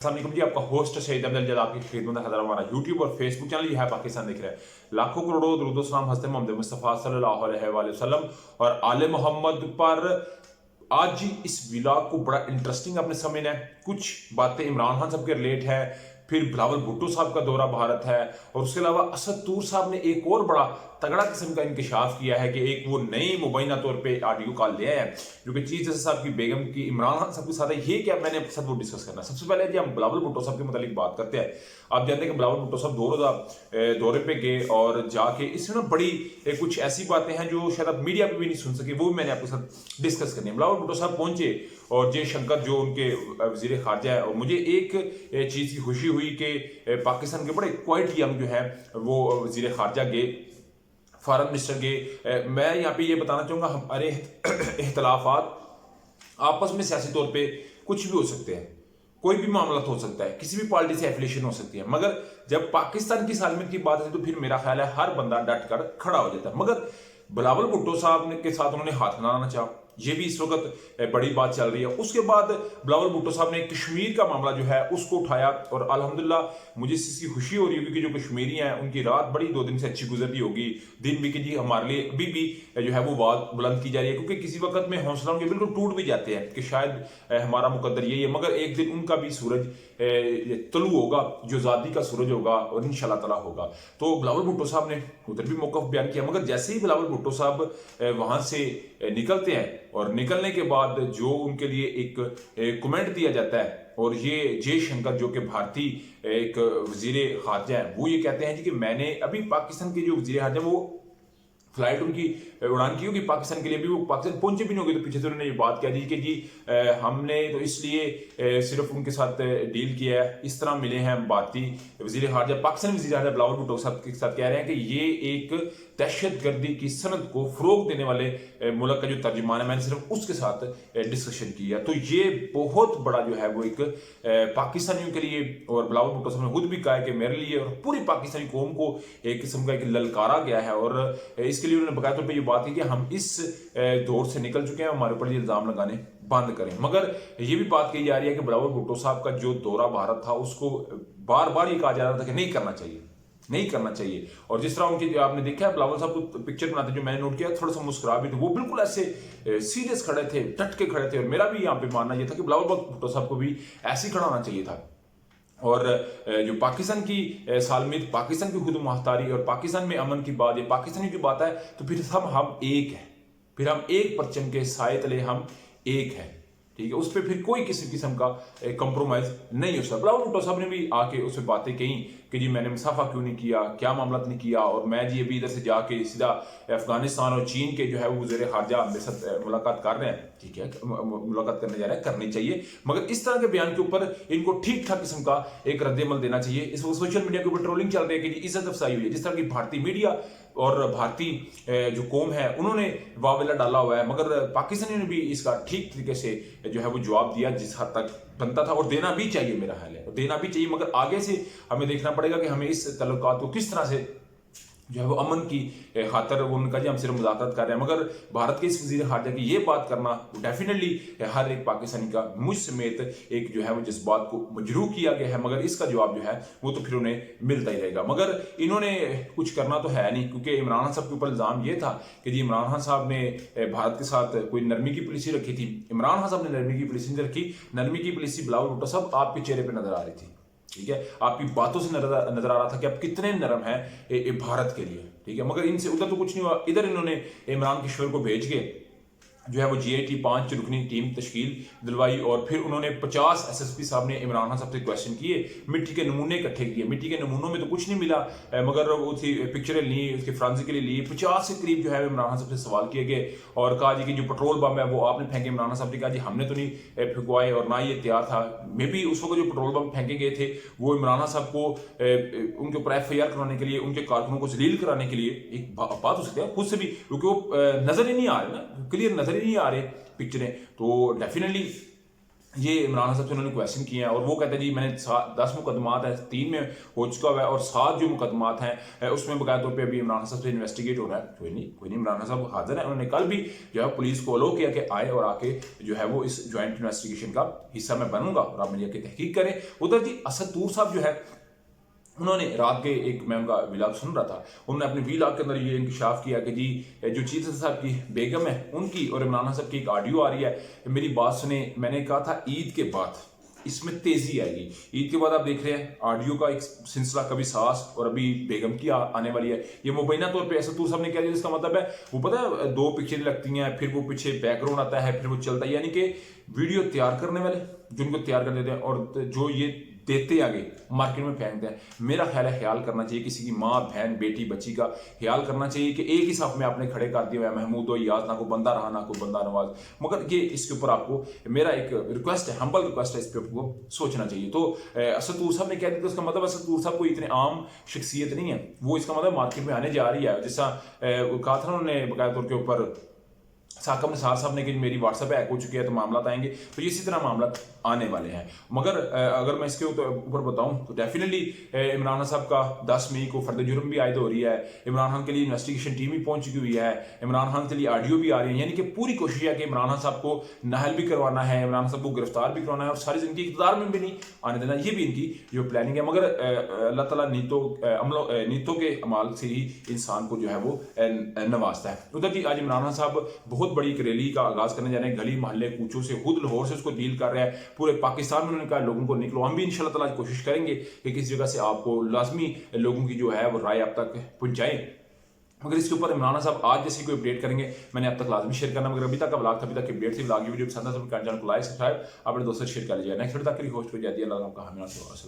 अस्सलाम जी, आपका होस्ट शहीद अफजल जद आपकी खिदमत है। हमारा यूट्यूब और फेसबुक चैनल ये है पाकिस्तान दिख रहा है। लाखों करोड़ों दुरूद सलाम हज़रत मोहम्मद मुस्तफ़ा सल्लल्लाहु अलैहि वसल्लम और आले मोहम्मद पर। आज इस व्लॉग को बड़ा इंटरेस्टिंग आपने समझना है। कुछ बातें इमरान खान साहब के रिलेट है, फिर बिलावल भुट्टो साहब का दौरा भारत है, और उसके अलावा असद तूर साहब ने एक और बड़ा तगड़ा किस्म का इंकशाफ किया है कि एक वो नई मुबैना तौर पे ऑडियो कॉल ले आए हैं जो कि चीफ जस्टिस साहब की बेगम की इमरान खान साहब के साथ है। ये क्या मैंने आपके साथ वो डिस्कस करना है। सबसे पहले जी हम बिलावल भुट्टो साहब के मतलब बात करते हैं। आप जानते हैं कि बिलावल भुट्टो साहब दौरे पे गए और जाके इसमें ना बड़ी कुछ ऐसी बातें हैं जो शायद आप मीडिया पे भी नहीं सुन सके, वो भी मैंने आपके साथ डिस्कस करनी है। बिलावल भुट्टो साहब पहुंचे और जयशंकर जो उनके वजीर खारजा है, और मुझे एक चीज़ की खुशी हुई कि पाकिस्तान के बड़े क्वाइट यंग जो है वो वजीर खारजा गए, फॉरेन मिनिस्टर गए। मैं यहाँ पे ये बताना चाहूँगा हमारे इख्तलाफात आपस में सियासी तौर पे कुछ भी हो सकते हैं, कोई भी मामला हो सकता है, किसी भी पार्टी से एफिलिएशन हो सकती है, मगर जब पाकिस्तान की सालमियत की बात है तो फिर मेरा ख्याल है हर बंदा डट कर खड़ा हो जाता है। मगर बिलावल भुट्टो साहब के साथ उन्होंने हाथ मिलाना चाहा, ये भी इस वक्त बड़ी बात चल रही है। उसके बाद बिलावल भुट्टो साहब ने कश्मीर का मामला जो है उसको उठाया, और अल्हम्दुलिल्लाह मुझे इसकी खुशी हो रही होगी कि जो कश्मीरी हैं उनकी रात बड़ी 2 दिन से अच्छी गुजरती होगी, दिन भी कि जी हमारे लिए अभी भी जो है वो बात बुलंद की जा रही है, क्योंकि किसी वक्त में हौसला उनके बिल्कुल टूट भी जाते हैं कि शायद हमारा मुकद्दर यही है, मगर एक दिन उनका भी सूरज तलू होगा, जो आज़ादी का सूरज होगा, और इंशाल्लाह ताला होगा। तो बिलावल भुट्टो साहब ने उधर भी मौक़िफ़ बयान किया, मगर जैसे ही बिलावल भुट्टो साहब वहां से निकलते हैं और निकलने के बाद जो उनके लिए एक कमेंट दिया जाता है, और ये जयशंकर जो कि भारतीय एक वजीर खारजा है, वो ये कहते हैं जी कि मैंने अभी पाकिस्तान के जो वजीर खारजा वो फ्लाइट उनकी उड़ान की होगी पाकिस्तान के लिए, भी वो पाकिस्तान पहुंचे भी नहीं होगी, तो पीछे से उन्होंने ये बात कह दी कि जी हमने तो इसलिए सिर्फ उनके साथ डील किया है, इस तरह मिले हैं भारतीय वजीर खारजा, पाकिस्तानी वजीर खारजा बिलावल भुट्टो साहब के साथ कह रहे हैं कि ये एक दहशतगर्दी की सनद को फरोग देने वाले मुल्क का जो तर्जुमान है, मैंने सिर्फ उसके साथ डिस्कशन किया। तो ये बहुत बड़ा जो है वो एक पाकिस्तानियों के लिए, और बिलावल भुट्टो साहब ने खुद भी कहा है कि मेरे लिए और पूरी पाकिस्तानी कौम को एक किस्म का एक ललकारा गया है, और इसके लिए उन्होंने बकाया तौर पर यह बात की कि हम इस दौर से निकल चुके हैं, हमारे ऊपर इल्जाम लगाने बंद करें। मगर ये भी बात कही जा रही है कि बिलावल भुट्टो साहब का जो दौरा भारत था उसको बार बार ये कहा जा रहा था कि नहीं करना चाहिए, नहीं करना चाहिए। और जिस तरह उनकी आपने देखा है बिलावल साहब को पिक्चर बनाते जो मैंने नोट किया, थोड़ा सा मुस्कुरा भी थे, वो बिल्कुल ऐसे सीरियस खड़े थे, डट के खड़े थे, और मेरा भी यहाँ पे मानना ये था कि बिलावल भुट्टो साहब को भी ऐसे ही खड़ा होना चाहिए था। और जो पाकिस्तान की सालमियत, पाकिस्तान की खुद मुख्तारी और पाकिस्तान में अमन की बात, ये पाकिस्तानी की बात है, तो फिर हम एक हैं, फिर हम एक परचम के साए तले हम एक हैं, ठीक है। उस पर फिर कोई किसी किस्म का कंप्रोमाइज नहीं हो सकता। बिलावल भुट्टो साहब ने भी आके उस पर बातें कही कि जी मैंने मुसाफा क्यों नहीं किया, क्या मामला नहीं किया, और मैं जी अभी इधर से जाके सीधा अफगानिस्तान और चीन के जो है वो वज़ीर खारजा मेरे साथ मुलाकात कर रहे हैं, ठीक है, मुलाकात करने जा रहे हैं, करनी चाहिए, मगर इस तरह के बयान के ऊपर इनको ठीक ठाक किस्म का एक रद्द-ए-अमल देना चाहिए। इस वक्त सोशल मीडिया के ऊपर ट्रोलिंग चल रही है कि जी इज्जत अफसाई हुई है, जिस तरह की भारतीय मीडिया और भारतीय जो कौम है उन्होंने वावेला डाला हुआ है, मगर पाकिस्तानियों ने भी इसका ठीक तरीके से जो है वो जवाब दिया जिस हद तक बनता था, और देना भी चाहिए, मेरा ख्याल है देना भी चाहिए। मगर आगे से हमें देखना पड़ेगा कि हमें इस तल्लुकात को किस तरह से जो है वो अमन की खातर वो उनका जी हम सिर्फ मुज़ाकरात कर रहे हैं, मगर भारत के इस वज़ीर खारजा की ये बात करना डेफिनेटली हर एक पाकिस्तानी का मुझ समेत एक जो है वो जज्बात को मजरूह किया गया है, मगर इसका जवाब जो है वो तो फिर उन्हें मिलता ही रहेगा। मगर इन्होंने कुछ करना तो है नहीं, क्योंकि इमरान खान साहब के ऊपर इल्ज़ाम ये था कि जी इमरान खान साहब ने भारत के साथ कोई नरमी की पॉलिसी रखी थी। इमरान खान साहब ने नरमी की पॉलिसी नहीं रखी, नरमी की पॉलिसी बिलावल भुट्टो साहब आपके चेहरे पर नजर आ रही थी, ठीक है, आपकी बातों से नजर आ रहा था कि आप कितने नरम हैं भारत के लिए, ठीक है, मगर इनसे उधर तो कुछ नहीं हुआ। इधर इन्होंने इमरान किशोर को भेज के जो है वो GIT 5 रुकनी टीम तश्कील दिलवाई, और फिर उन्होंने 50 SSP साहब ने इमरान खान साहब से क्वेश्चन किए, मिट्टी के नमूने इकट्ठे किए, मिट्टी के नमूनों में तो कुछ नहीं मिला, मगर वो थी पिक्चरें ली, उसके फ्रांसिकली ली, 50 के करीब जो है इमरान खान साहब से सवाल किए गए, और कहा जी कि जो पेट्रोल बम है वो आपने फेंके। इमरान खान साहब ने कहा जी हमने तो नहीं फेंकवाए, और ना ये तैयार था, मे भी उस वक्त जो पेट्रोल बम फेंके गए थे वो इमरान खान साहब को उनके ऊपर FIR कराने के लिए, उनके कारकुनों को जलील कराने के लिए एक बात हो सकती है खुद से भी, क्योंकि वो नजर ही नहीं आ रहे ना, क्लियर नजर ही नहीं आ रहे पिक्चरें, तो डेफिनेटली ये इमरान साहब से उन्होंने क्वेश्चन किए हैं और वो कहते हैं जी मैंने 10 मुकदमात हैं, 3 में हो चुका हुआ है और 7 जो मुकदमात हैं उसमें बकायदा तौर पे अभी इमरान साहब से इन्वेस्टिगेट हो रहा है। कोई नहीं, इमरान साहब हाजिर है। उन्होंने कल भी जो है पुलिस को अलो किया कि आए और आके जो है वो इस ज्वाइंट इन्वेस्टिगेशन का हिस्सा मैं बनूंगा और आप मेरी आके तहकीक करें। उधर जी असद तूर साहब जो है उन्होंने रात के एक मैं उनका विलाग सुन रहा था, उन्होंने अपने विलाग के अंदर ये इंकशाफ किया कि जी जो चीफ साहब की बेगम है उनकी और इमरान साहब की एक ऑडियो आ रही है। मेरी बात सुने, मैंने कहा था ईद के बाद इसमें तेजी आएगी। ईद के बाद आप देख रहे हैं ऑडियो का एक सिलसिला, कभी सास और अभी बेगम की आने वाली है। ये मुबैना तौर पे असद तूर साहब ने कह दिया, इसका मतलब है वो पता है 2 पिक्चरें लगती हैं, फिर वो पीछे बैकग्राउंड आता है, फिर वो चलता है, यानी कि वीडियो तैयार करने वाले जिनको तैयार कर देते हैं और जो ये देते आगे मार्केट में फेंकते हैं। मेरा ख्याल है ख्याल करना चाहिए किसी की माँ बहन बेटी बच्ची का ख्याल करना चाहिए कि एक ही साथ में आपने खड़े कर दिया है महमूद और याद, ना कोई बंदा रहा ना कोई बंदा नवाज। मगर ये इसके ऊपर आपको मेरा एक रिक्वेस्ट है, हम्बल रिक्वेस्ट है, इस पर आपको सोचना चाहिए। तो असद तूर साहब ने कह दिया, उसका मतलब असद तूर साहब कोई इतने आम शख्सियत नहीं है, वो इसका मतलब मार्केट में आने जा रही है। जैसा कहा था उन्होंने बकायदा तौर के ऊपर साकब निसार साहब ने कि मेरी व्हाट्सएप हैक हो चुकी है तो मामला आएंगे, तो इसी तरह मामला आने वाले हैं। मगर अगर मैं इसके ऊपर बताऊं तो डेफिनेटली इमरान साहब का 10 मई को फर्द जुर्म भी आयद हो रही है, इमरान खान के लिए इन्वेस्टिगेशन टीम भी पहुंच चुकी हुई है, इमरान खान के लिए ऑडियो भी आ रही है, यानी कि पूरी कोशिश है कि इमरान साहब को नाहल भी करवाना है, इमरान साहब को गिरफ्तार भी करवाना है और सारी जिंदगी इक़्तिदार में भी नहीं आने देना, ये भी इनकी जो प्लानिंग है। मगर अल्लाह ताला नीतों के अमाल से ही इंसान को जो है वो नवाजता है। उधर की आज इमरान साहब बहुत बड़ी एक रैली का आगाज करने जा रहे हैं, गली मोहल्ले कूचों से, खुद लाहौर से उसको डील कर रहे हैं, पूरे पाकिस्तान में उन्होंने कहा लोगों को निकलो। हम भी इंशाल्लाह ताला कोशिश करेंगे कि किसी जगह से आपको लाजमी लोगों की जो है वो राय आप तक पहुंचाएं। मगर इसके ऊपर इमरान साहब आज जैसी कोई अपडेट करेंगे मैंने अब तक लाजमी शेयर करना। मगर अभी तक ब्लॉग था, अभी तक अपडेट थी, ब्लॉग वीडियो पसंद है तो चैनल को लाइक सब्सक्राइब अपने दोस्तों से शेयर कर लीजिए। नेक्स्ट वीडियो तक के लिए होस्ट हो जाती है। अल्लाह आपका हमेशा